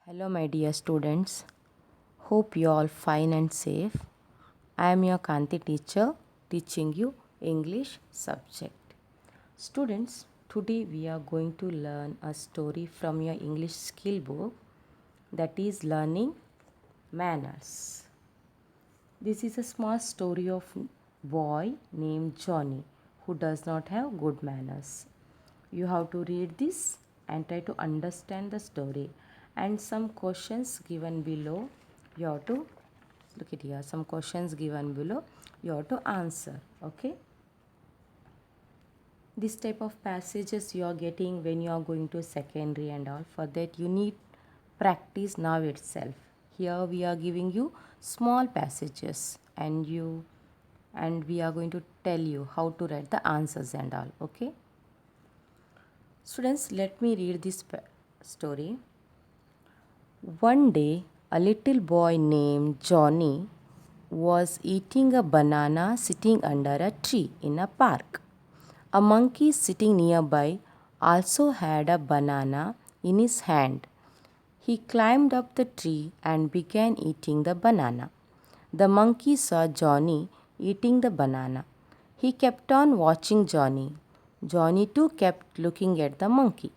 Hello, my dear students. Hope you all fine and safe. I am your Kanti teacher teaching you English subject. Students, today we are going to learn a story from your English skill book, that is learning manners. This is a small story of boy named Johnny who does not have good manners. You have to read this and try to understand the story, and some questions given below you have to look at here, some questions given below you have to answer. Okay, this type of passages you are getting when you are going to secondary and all. For that you need practice now itself. Here we are giving you small passages and we are going to tell you how to write the answers and all. Okay, students, let me read this story. One day, a little boy named Johnny was eating a banana sitting under a tree in a park. A monkey sitting nearby also had a banana in his hand. He climbed up the tree and began eating the banana. The monkey saw Johnny eating the banana. He kept on watching Johnny. Johnny too kept looking at the monkey.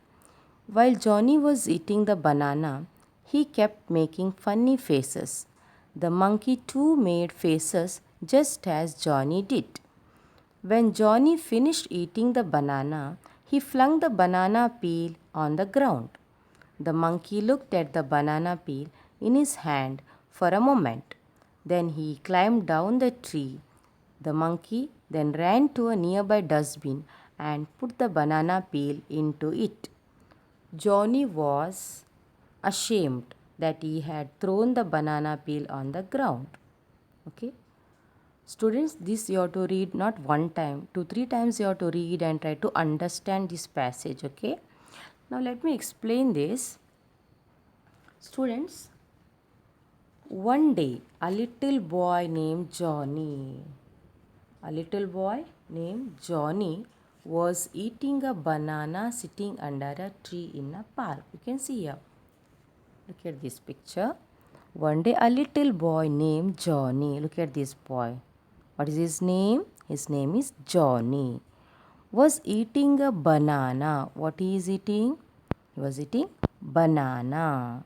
While Johnny was eating the banana, he kept making funny faces. The monkey too made faces just as Johnny did. When Johnny finished eating the banana, he flung the banana peel on the ground. The monkey looked at the banana peel in his hand for a moment. Then he climbed down the tree. The monkey then ran to a nearby dustbin and put the banana peel into it. Johnny was ashamed that he had thrown the banana peel on the ground. Okay. Students, this you have to read not one time, 2-3 times you have to read and try to understand this passage. Okay. Now let me explain this. Students, one day a little boy named Johnny was eating a banana sitting under a tree in a park. You can see here. Look at this picture. One day a little boy named Johnny. Look at this boy. What is his name? His name is Johnny. Was eating a banana. What he is eating? He was eating banana.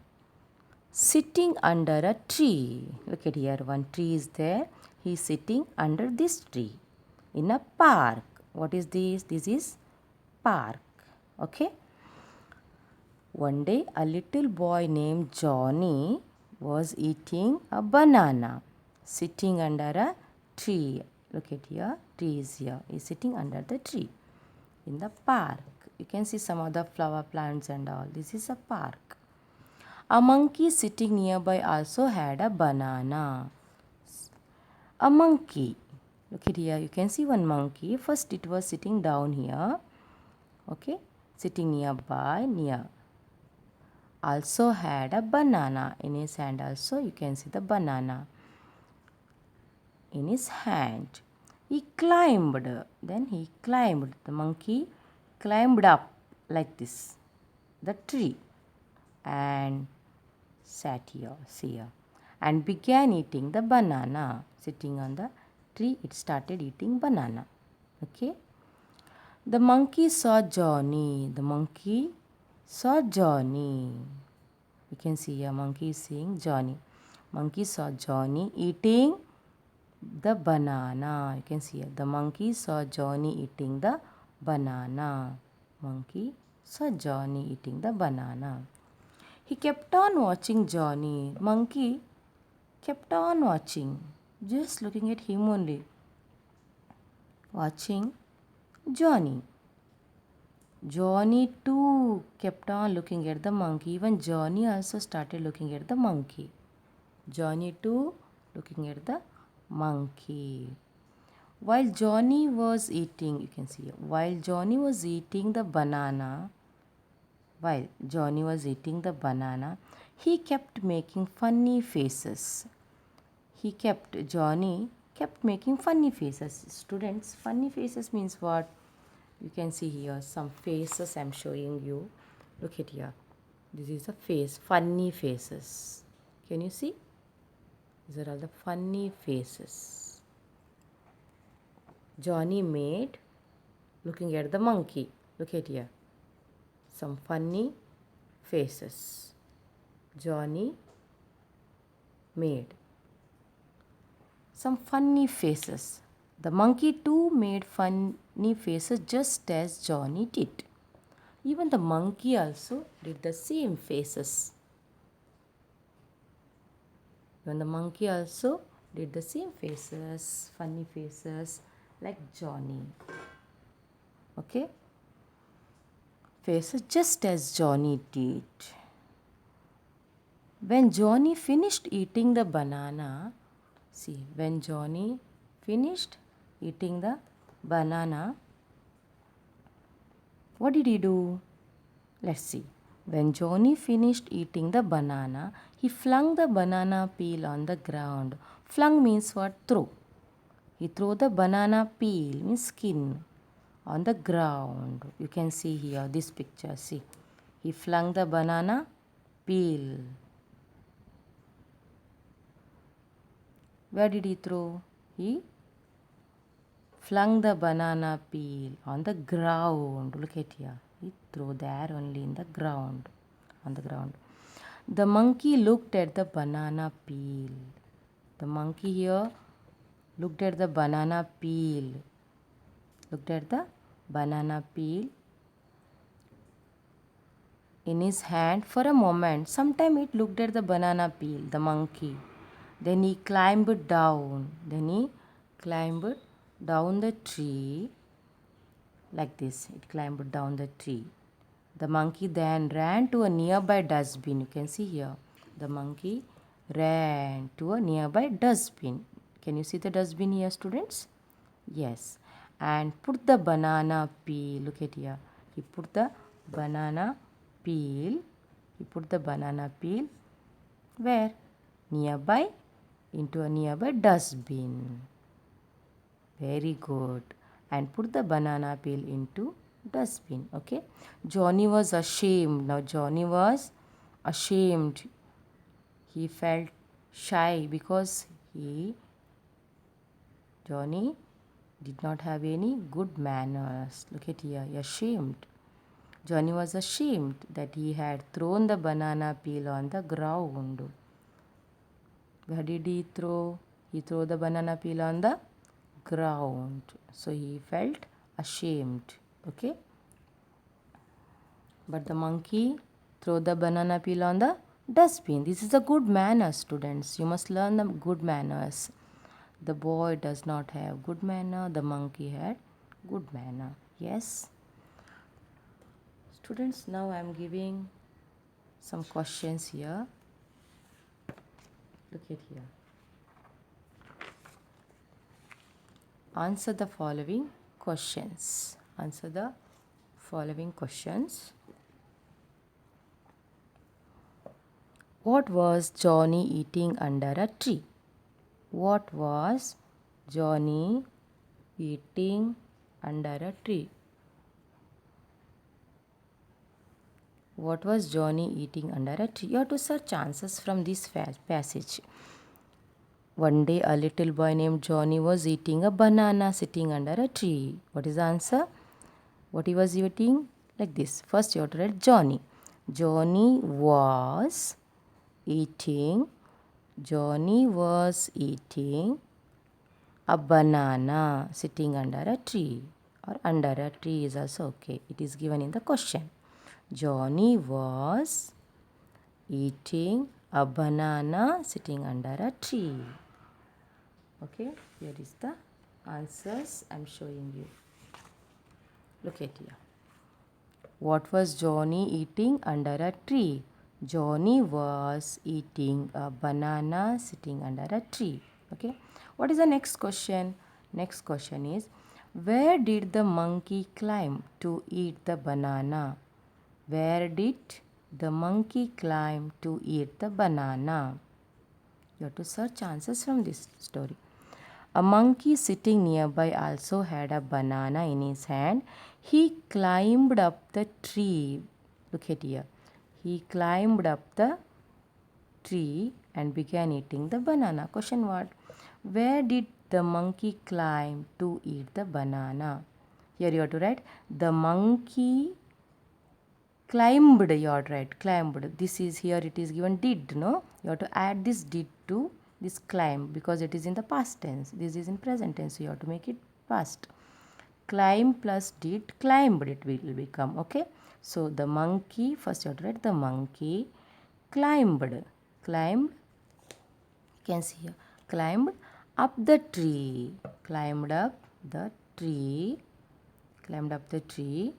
Sitting under a tree. Look at here. One tree is there. He is sitting under this tree. In a park. What is this? This is park. Okay. One day, a little boy named Johnny was eating a banana, sitting under a tree. Look at here, tree is here. He's sitting under the tree in the park. You can see some of the flower plants and all. This is a park. A monkey sitting nearby also had a banana. A monkey. Look at here, you can see one monkey. First, it was sitting down here. Okay, sitting nearby, near. Also had a banana in his hand. Also you can see the banana in his hand. He climbed. Then he climbed. The monkey climbed up like this, the tree, and sat here, see here, and began eating the banana. Sitting on the tree, it started eating banana. Okay. The monkey saw Johnny. The monkey saw Johnny. You can see a monkey is seeing Johnny. Monkey saw Johnny eating the banana. You can see the monkey saw Johnny eating the banana. Monkey saw Johnny eating the banana. He kept on watching Johnny. Monkey kept on watching, just looking at him only. Watching Johnny. Johnny too kept on looking at the monkey. Even Johnny also started looking at the monkey. Johnny too looking at the monkey. While Johnny was eating, you can see, while Johnny was eating the banana, he kept making funny faces. Johnny kept making funny faces. Students, funny faces means what? You can see here some faces I am showing you. Look at here. This is a face, funny faces. Can you see? These are all the funny faces. Johnny made, looking at the monkey. Look at here. Some funny faces. Johnny made some funny faces. The monkey too made funny faces just as Johnny did. Even the monkey also did the same faces. Even the monkey also did the same faces, funny faces like Johnny. Okay? Faces just as Johnny did. When Johnny finished eating the banana, see, when Johnny finished eating the banana, what did he do? Let's see. When Johnny finished eating the banana, he flung the banana peel on the ground. Flung means what? Throw. He threw the banana peel, means skin, on the ground. You can see here this picture. See, he flung the banana peel. Where did he throw? He flung the banana peel on the ground. Look at here. He threw there only in the ground. On the ground. The monkey looked at the banana peel. The monkey here looked at the banana peel. Looked at the banana peel in his hand for a moment. Sometime it looked at the banana peel, the monkey. Then he climbed down. Then he climbed down the tree like this. It climbed down the tree. The monkey then ran to a nearby dustbin. You can see here. The monkey ran to a nearby dustbin. Can you see the dustbin here, students? Yes. And put the banana peel. Look at here. He put the banana peel. He put the banana peel where? Nearby, into a nearby dustbin. Very good. And put the banana peel into dustbin. Okay. Johnny was ashamed. Now Johnny was ashamed. He felt shy because Johnny did not have any good manners. Look at here. Ashamed. Johnny was ashamed that he had thrown the banana peel on the ground. Where did he throw? He threw the banana peel on the ground. So he felt ashamed. Okay. But the monkey threw the banana peel on the dustbin. This is a good manner, students. You must learn the good manners. The boy does not have good manner. The monkey had good manner. Yes. Students, now I am giving some questions here. Look at here. Answer the following questions. Answer the following questions. What was Johnny eating under a tree? What was Johnny eating under a tree? What was Johnny eating under a tree? You have to search answers from this passage. One day a little boy named Johnny was eating a banana sitting under a tree. What is the answer? What he was eating? Like this. First you have to write Johnny. Johnny was eating a banana sitting under a tree, or under a tree is also okay. It is given in the question. Johnny was eating a banana sitting under a tree. Okay, here is the answers I am showing you. Look at here. What was Johnny eating under a tree? Johnny was eating a banana sitting under a tree. Okay. What is the next question? Next question is, where did the monkey climb to eat the banana? Where did the monkey climb to eat the banana? You have to search answers from this story. A monkey sitting nearby also had a banana in his hand. He climbed up the tree. Look at here. he climbed up the tree and began eating the banana. Question what? Where did the monkey climb to eat the banana? Here you have to write the monkey climbed. You have to write climbed. This is here it is given did. No, you have to add this did to this climb because it is in the past tense. This is in present tense. So you have to make it past. Climb plus did climbed it will become. Okay. So the monkey, first you have to write the monkey climbed. Climbed, you can see here, climbed up the tree. Climbed up the tree. Climbed up the tree.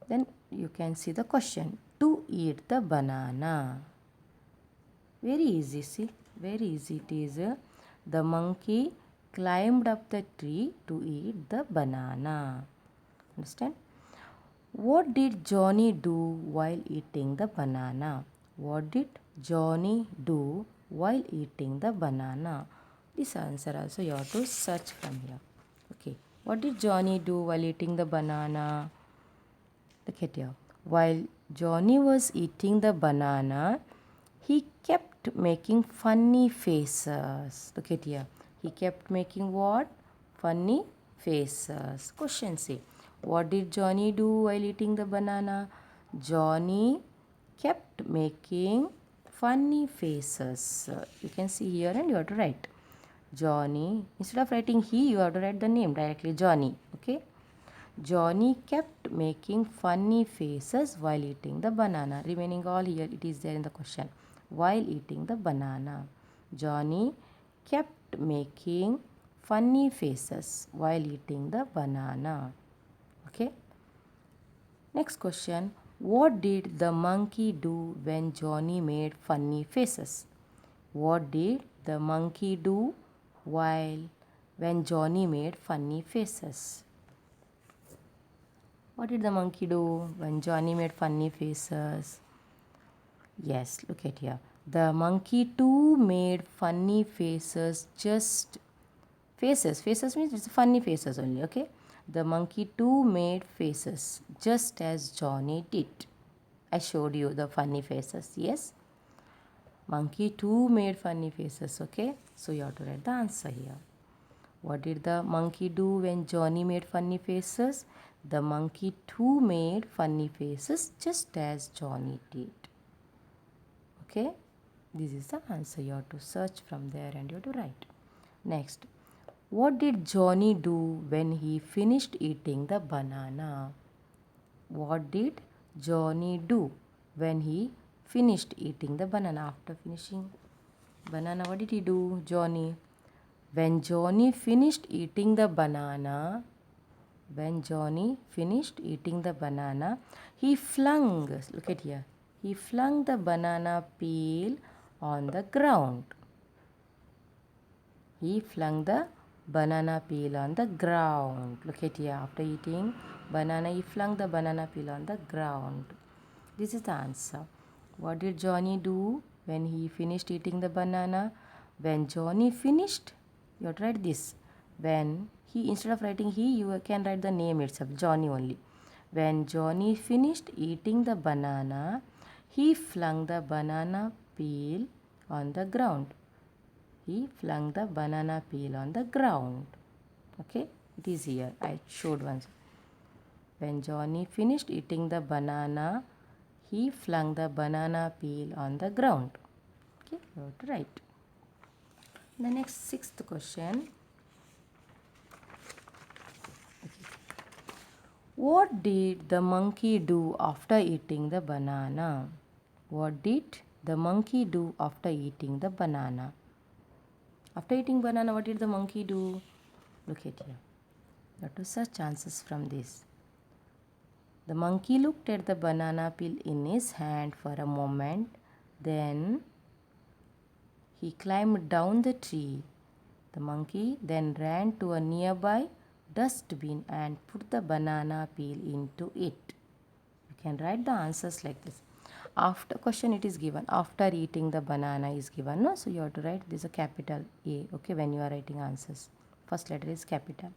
Then you can see the question. To eat the banana. Very easy, see. Very easy it is. The monkey climbed up the tree to eat the banana. Understand? What did Johnny do while eating the banana? What did Johnny do while eating the banana? This answer also you have to search from here. Okay. What did Johnny do while eating the banana? Look at here. While Johnny was eating the banana, he kept making funny faces. Look at here. He kept making what? Funny faces. Question say, what did Johnny do while eating the banana? Johnny kept making funny faces. You can see here and you have to write. Johnny, instead of writing he, you have to write the name directly, Johnny. Okay. Johnny kept making funny faces while eating the banana. Remaining all here, it is there in the question. While eating the banana. Johnny kept making funny faces while eating the banana. Okay. Next question. What did the monkey do when Johnny made funny faces? What did the monkey do when Johnny made funny faces? What did the monkey do when Johnny made funny faces? Yes, look at here. The monkey too made funny faces, just faces. Faces means it's funny faces only, okay? The monkey too made faces, just as Johnny did. I showed you the funny faces, yes? Monkey too made funny faces, okay? So you have to write the answer here. What did the monkey do when Johnny made funny faces? The monkey too made funny faces just as Johnny did. Okay? This is the answer. You have to search from there and you have to write. Next. What did Johnny do when he finished eating the banana? What did Johnny do when he finished eating the banana? After finishing banana, what did he do, Johnny? When Johnny finished eating the banana, he flung, look at here, he flung the banana peel on the ground. He flung the banana peel on the ground. Look at here, after eating banana, he flung the banana peel on the ground. This is the answer. What did Johnny do when he finished eating the banana? When Johnny finished, you have to write this. When he, instead of writing he, you can write the name itself, Johnny only. When Johnny finished eating the banana, he flung the banana peel on the ground. He flung the banana peel on the ground. Okay, it is here. I showed once. When Johnny finished eating the banana, he flung the banana peel on the ground. Okay, you have to write. The next sixth question. What did the monkey do after eating the banana? What did the monkey do after eating the banana? After eating banana, what did the monkey do? Look at here. You have to search answers from this. The monkey looked at the banana peel in his hand for a moment. Then he climbed down the tree. The monkey then ran to a nearby dustbin and put the banana peel into it. You can write the answers like this. After question it is given. After eating the banana is given. No? So you have to write this a capital A. Okay, when you are writing answers. First letter is capital.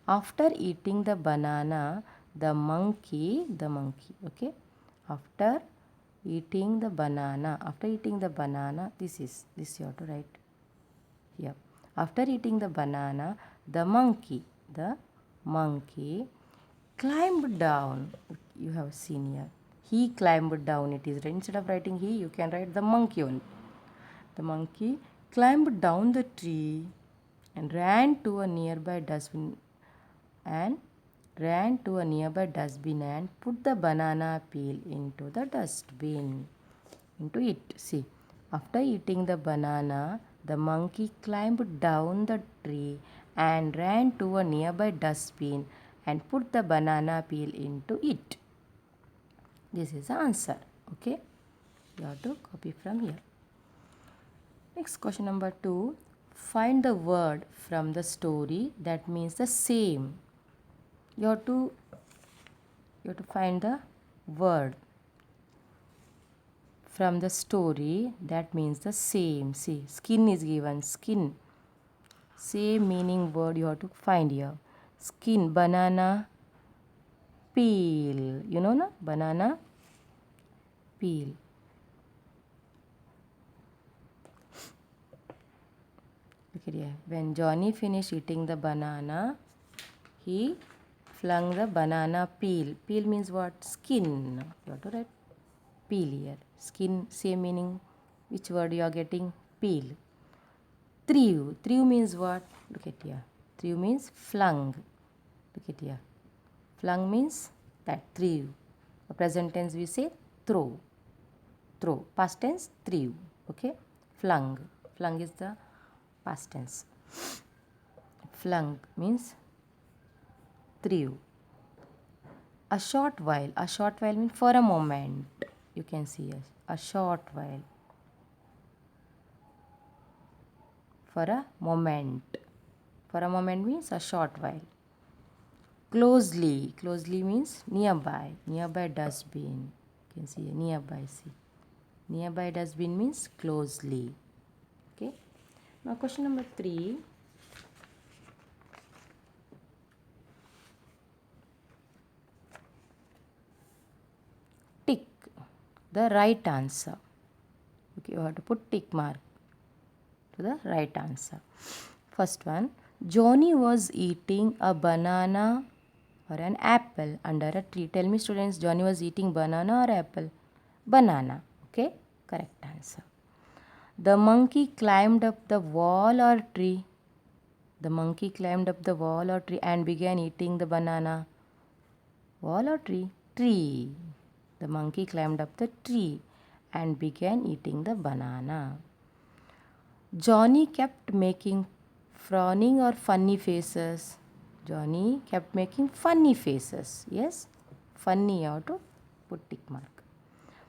After eating the banana, the monkey, okay. After eating the banana. After eating the banana, this you have to write here. After eating the banana, the monkey climbed down. You have seen here. He climbed down. It is instead of writing he, you can write the monkey only. The monkey climbed down the tree and ran to a nearby dustbin and put the banana peel into the dustbin. Into it. See, after eating the banana, the monkey climbed down the tree and ran to a nearby dustbin and put the banana peel into it. This is the answer. Okay, you have to copy from here. Next, question number 2. Find the word from the story that means the same. You have to find the word from the story that means the same. See, skin is given. Skin. Same meaning word you have to find here. Skin, banana, peel. You know na? Banana, peel. Look at here. When Johnny finished eating the banana, he flung the banana peel. Peel means what? Skin. You have to write peel here. Skin, same meaning. Which word you are getting? Peel. Threw. Threw means what? Look at here. Threw means flung. Look at here. Flung means that. Threw. The present tense we say throw. Throw. Past tense threw. Okay. Flung. Flung is the past tense. Flung means threw. A short while. A short while means for a moment. You can see here. A short while. For a moment. For a moment means a short while. Closely. Closely means nearby. Nearby dustbin. You can see here. Nearby. See. Nearby dustbin means closely. Okay. Now question number 3. Tick the right answer. Okay, you have to put tick mark to the right answer. First one, Johnny was eating a banana or an apple under a tree. Tell me students, Johnny was eating banana or apple? Banana. Okay, correct answer. The monkey climbed up the wall or tree. The monkey climbed up the wall or tree and began eating the banana. Wall or tree? Tree. The monkey climbed up the tree and began eating the banana. Johnny kept making frowning or funny faces. Johnny kept making funny faces. Yes, funny, you have to put tick mark.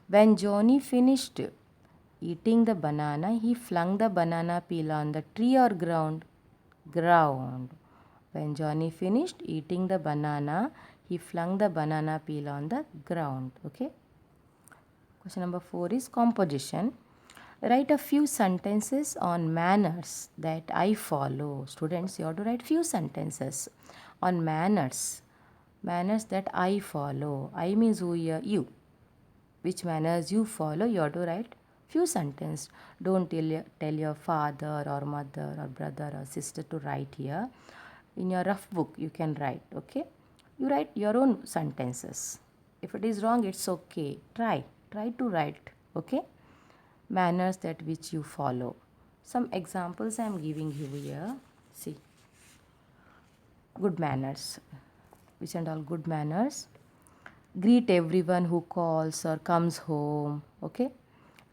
When Johnny finished eating the banana, he flung the banana peel on the tree or ground. Ground. When Johnny finished eating the banana, he flung the banana peel on the ground. Okay. Question number 4 is composition. Write a few sentences on manners that I follow. Students, you have to write few sentences on manners. Manners that I follow. I means who here? You. Which manners you follow, you have to write few sentences. Don't tell your father or mother or brother or sister to write here. In your rough book, you can write, okay? You write your own sentences. If it is wrong, it's okay. Try to write, okay? Manners that which you follow. Some examples I am giving you here. See. Good manners. Which and all good manners? Greet everyone who calls or comes home, okay?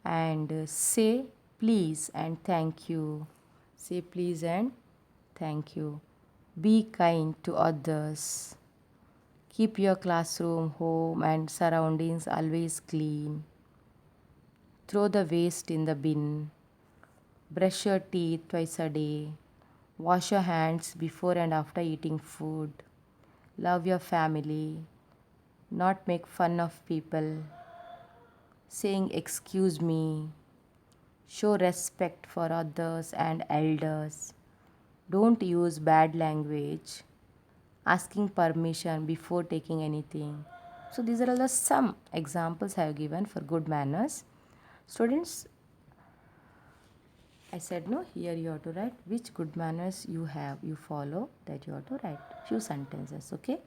And say please and thank you. Say please and thank you. Be kind to others. Keep your classroom, home and surroundings always clean. Throw the waste in the bin. Brush your teeth twice a day. Wash your hands before and after eating food. Love your family. Not make fun of people. Saying excuse me. Show respect for others and elders. Don't use bad language. Asking permission before taking anything. So these are all the some examples I have given for good manners. Students, I said no, here you have to write which good manners you have, you follow, that you have to write few sentences, okay?